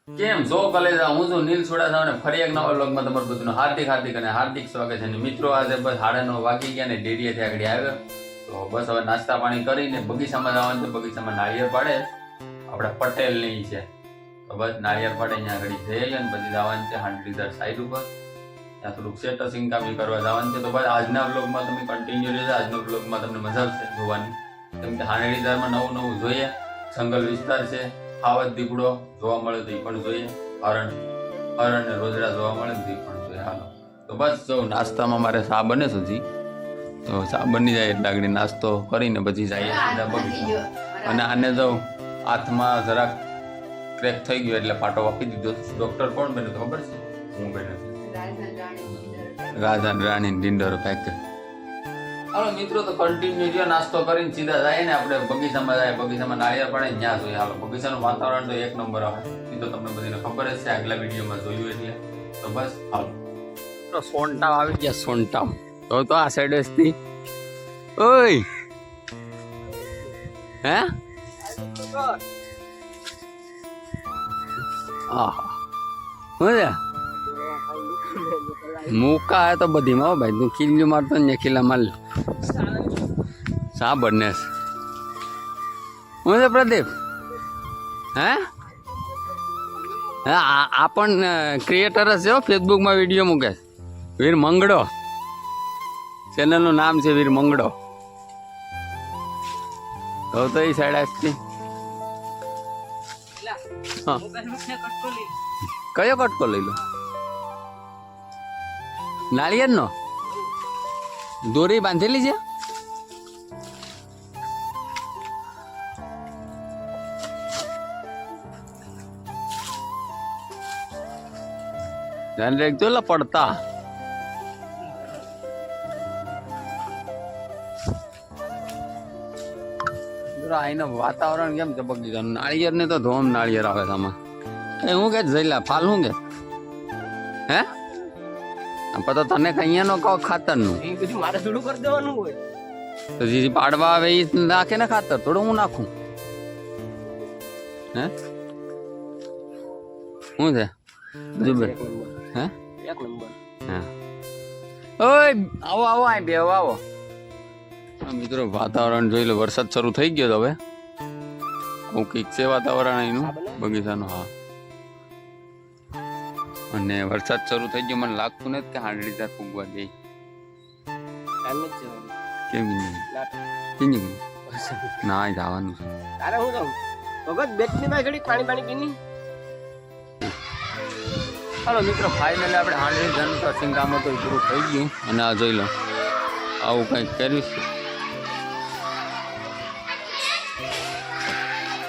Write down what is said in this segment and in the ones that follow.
કેમ છો કલેજા? હું છું નીલ સુડાસા અને ફરી એક નવા વ્લોગમાં તમારું બધું હાર્દિક સ્વાગત છે. અને મિત્રો આજે બસ 9:30 વાગી ગયા ને ડેરીએથી આગળ આવ્યો તો બસ હવે નાસ્તા પાણી કરીને બગીચામાં જવાનું છે. બગીચામાં નાળિયેર પાડે આપણે પટેલની છે તો બસ નાળિયેર પાડે અહીંયા આગળ જઈ અને પછી જવાનું છે હાંડલીધર સાઈડ ઉપર. ત્યાં થોડુંક સેટસિંગ કામ કરવા જવાનું છે. તો બસ આજના વ્લોગમાં તમે કન્ટિન્યુ રહેજો. આજનો વ્લોગમાં તમને મજા આવશે જોવાની, કેમ કે હાંડલીધરમાં નવું જોઈએ. જંગલ વિસ્તાર છે, ખાવત દીપડો જોવા મળે તો એ પણ જોઈએ, હરણ ને રોજડા જોવા મળે તો એ પણ જોઈએ. હાલો તો બસ જો નાસ્તામાં મારે ચા બને સુધી તો ચા બની જાય એટલે આગળ નાસ્તો કરીને પછી જઈએ સીધા બગીચા. અને આને જો હાથમાં જરાક ક્રેક થઈ ગયો એટલે પાટો આપી દીધો. ડોક્ટર કોણ બન્યો તો ખબર છે? હું બન્યો છું રાજા રાણી ડિંડર પેક. હાલો મિત્રો તો કન્ટિન્યુ જો નાસ્તો કરીને સીધા જાય ને આપણે બગીચામાં જાય. બગીચામાં નાળિયેર પડે ત્યાં જોઈએ. હાલો બગીચાનું વાતાવરણ તો એક નંબર આવે એ તો તમને બધાને ખબર જ છે, આગલા વિડીયોમાં જોયું એટલે. તો બસ હાલો તો સોનટાવ આવી ગયા. સોનટાવ તો આ સાઈડ થી ઓય હે હા મૂકા હે તો બધીમાં હો ભાઈ. તું ખીલ્યું મારતો ને ખીલા માલ શા બને હું છે પ્રદીપ? હે હા આ પણ ક્રિએટર જ છે, ફેસબુકમાં વિડીયો મૂકે. વીર મંગડો ચેનલનું નામ છે, વીર મંગડો. તો એ સાઈડ આજથી હા કયો કટકો લઈ લો? નાળિયેર નો દોરી બાંધેલી છે? ધ્યાન રાખજો લા પડતા. અહીંનું વાતાવરણ કેમ છે બગીચાનું? નાળિયેર ને તો ધોમ નાળિયેર આવે છે આમાં. હું કે જઈલા ફાલ શું કે હે તો તને કઈ નો કહો ખાતર નું મારે થોડું કરી દેવાનું હોય તો જે પાડવા આવે એ નાખે ને ખાતર, થોડું હું નાખું. હે શું છે જુબે? હે એક નંબર. હા ઓય આવો આવો આ બે આવો. મિત્રો વાતાવરણ જોઈ લો. વરસાદ શરૂ થઈ ગયો તો હવે કંઈક છે વાતાવરણ અહીંનું બગીચાનું. હા અને વરસાદ શરૂ થઈ ગયો. મને લાગતું નથી કે હાંડલીધર ફૂગવા દે. કેમ ના જવાનું છે? હાલો મિત્રો ફાઇનલી આપણે હાંડલીધરનું ટચિંગ કામ હતું એ પૂરું થઈ ગયું. અને આ જોઈ લો આવું કંઈક કર્યું છે.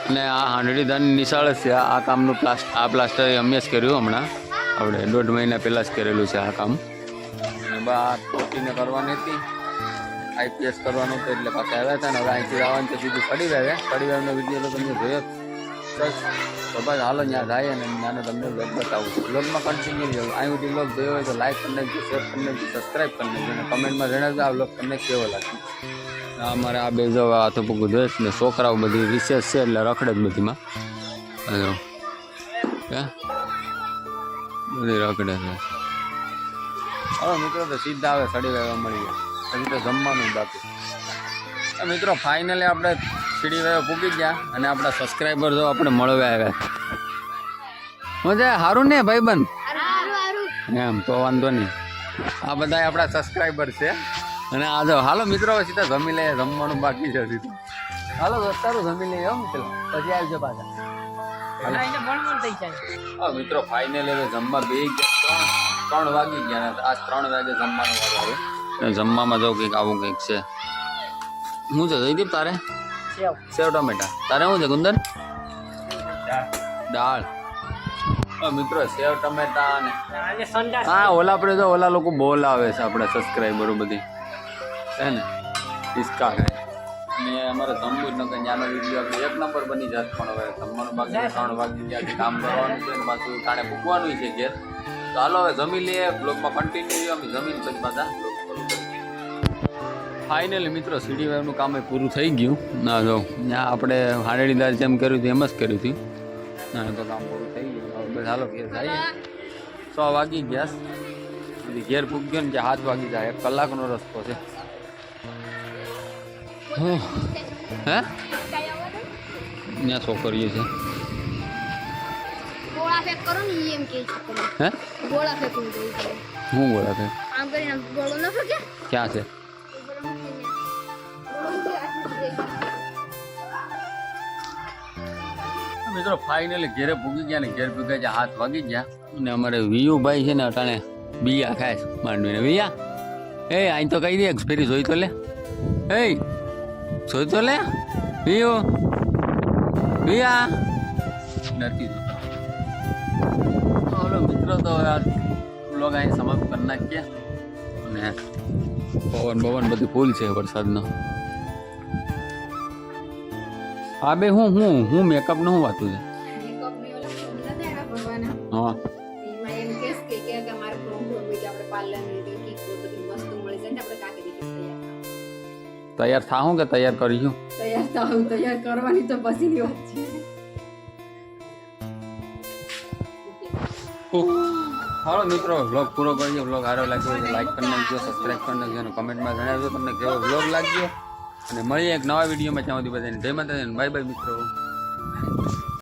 અને આ હાંડલીધરની નિશાળ છે. આ કામનું પ્લાસ્ટર અમે જ કર્યું હમણાં. આપણે 1.5 મહિના પહેલાં જ કરેલું છે આ કામ. અને બા ટોટીને કરવાની હતી, આઈપીએસ કરવાનું હતું એટલે પાછા આવ્યા હતા. ને હવે અહીંથી આવવાનું તો સીધું કડી વાવનો વિડીયો તો તમે જોયો બસ. તો બસ હાલો ત્યાં જાય અને નાનો તમને બ્લોગ બતાવું છું. બ્લોગમાં કન્ટિન્યુ જવું. અહીં સુધી બ્લોગ જોયો હોય તો લાઈક કરી નાખજો, શેર કરી નાખજો, સબસ્ક્રાઈબ કરી નાખજો અને કમેન્ટમાં જણાવજો આ બ્લોગ તમને કેવો લાગ્યો. અમારે આ બે જો આ તો પૂગું જોઈશ ને છોકરાઓ બધી રિસેસ છે એટલે રખડે જ બધીમાં. બધી રખડે છે. હવે મિત્રો તો સીધા આવે સડી વાવવા મળી ગયા. હજી તો જમવાનું બાકી. મિત્રો ફાઇનલી આપણે સીડી વાવ પૂગી ગયા અને આપણા સબસ્ક્રાઈબર જો આપણે મળવા આવ્યા. મજા સારું ને ભાઈબંધ? એમ તો વાંધો નહીં. આ બધા આપણા સબસ્ક્રાઈબર છે. અને આ જો હાલો મિત્રો સીધા જમી લઈએ. જમવાનું બાકી છે સીધું. હાલો દોસ્તારો જમી લઈએ મિત્રો, પછી આવજો પાછા. હા મિત્રો ફાઇનલી હવે જમવા બે 3 વાગી ગયા. આજ 3 વાગે જમવાનું વારો આવે. જમવામાં જો કંઈક આવું કંઈક છે. શું છે જયદીપ તારે? સેવ ટમેટા. તારે શું છે ગુંદર? દાળ. મિત્રો સેવ ટમેટા અને હા ઓલા આપણે જો ઓલા લોકો બોલાવે છે આપણા સબસ્ક્રાઈબરો બધી હે ને ઈસકા હે. અને અમારે જમવું જ નકર ત્યાંનો વિડીયો આપણે 1 નંબર બની જાત. પણ હવે જમવાનું બાકી 3 વાગી ત્યાંથી કામ કરવાનું છે, પાછું કાણે મૂકવાનું છે ઘેર. તો હાલો હવે જમી લઈએ. બ્લોગમાં કન્ટિન્યુ અમે જમીન પછી પાછા બ્લોગ શરૂ કરીએ. ફાઇનલી મિત્રો સીડી વાવનું કામ પૂરું થઈ ગયું. ના જો ત્યાં આપણે હાંડલીધર જેમ કર્યું હતું એમ જ કર્યું હતું. ના તો કામ પૂરું થઈ ગયું હવે બસ હાલો ઘેર જઈએ 6 વાગી ગયા પછી ઘેર પૂગ્યો ને જે 7 વાગી જાય 1 કલાકનો રસ્તો છે હે ત્યાં છોકરીઓ છે ગોળા ફેક કરો ને એમ કે છે હે ગોળા ફેકું જોઈએ હું બોલા છે આમ કરીને ગોળો ન ફેકે ક્યાં છે મિત્રો ફાઇનલી ઘેરે પૂગી ગયા ને ઘેર પૂગ્યા છે 7 વાગી ગયા અને અમારે વિયુભાઈ છે ને અટાણે બિયા ખાય છે માંડવીને વિયા એ અહીં તો કહી દે ફેરી જોઈ તો લે એ જોઈ તો લે વિયુ વિયા ડરતી બોલો મિત્રો તો લોગ અહીં સમાપ્ત કરી નાખ્યા અને પવન બધી ફૂલ છે વરસાદનો હા બે હું મેકઅપ નું વાતું છે મેકઅપ ની ઓલા ફોન ન દેવા ભગવાના હા એમાં એમ કેસ કે મારું ફોન હોય કે આપણે પાર્લર ની કી તો બધી વસ્તુ મળી જાય ને આપણે કાકી દીધી તૈયાર થાઉં કે તૈયાર કરીશું તૈયાર કરવાની તો પછીની વાત છે હાલો મિત્રો વ્લોગ પૂરો કરીએ વ્લોગ સારો લાગ્યો હોય તો લાઈક કરી નાખજો સબસ્ક્રાઈબ કરી નાખજો અને કમેન્ટમાં જણાવજો તમને કેવો વ્લોગ લાગ્યો અને મળીએ એક નવા વિડીયોમાં ત્યાં સુધી બધાને જય માતાજી બાય બાય મિત્રો